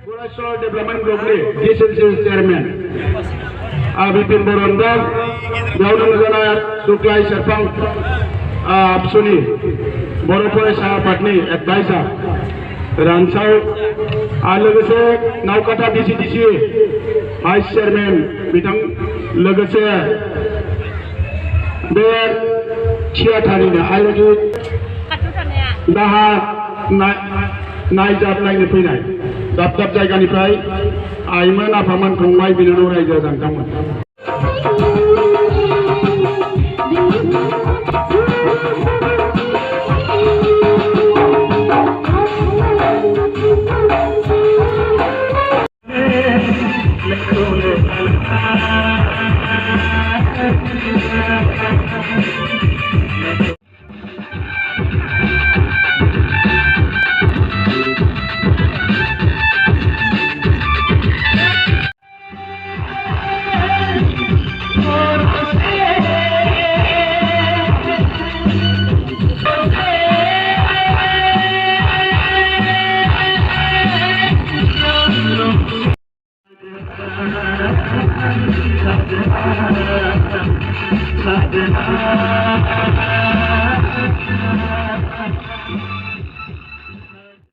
Gorational Development Group DCC Chairman Bipin Borondal Gaunang Jalan Suklai Serpang Absuni Borokoi Sahabatni Advisor Ransau लोगोसे नावकाटा DCDC Vice Chairman बिथां लोगोसे बे थियाटारनिनो आयोजित दाहा नायजाबलायनो फैनाय दाब दाब जायगानिफ्राय आइमोन आफामोन फंबाय बिनानाव रायजो जांखामोन